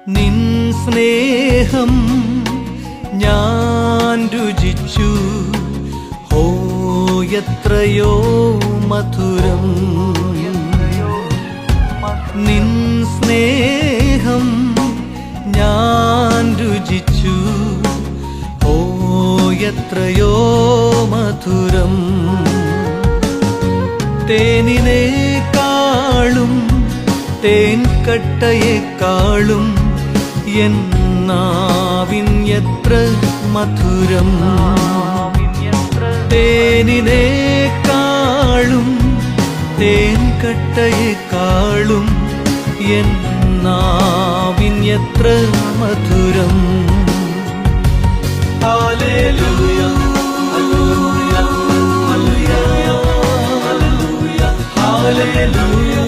നിൻ സ്നേഹം ഞാൻ രുചിച്ചു, ഓ എത്രയോ മധുരം. നിൻ സ്നേഹം ഞാൻ രുചിച്ചു, ഓ എത്രയോ മധുരം. തേനിനേക്കാളും തേൻകട്ടയേക്കാളും എൻ നാവിൻ എത്ര മധുരം. തേനിനേക്കാളും തേൻകട്ടയേക്കാളും എൻ നാവിൻ എത്ര മധുരം. Hallelujah hallelujah hallelujah hallelujah.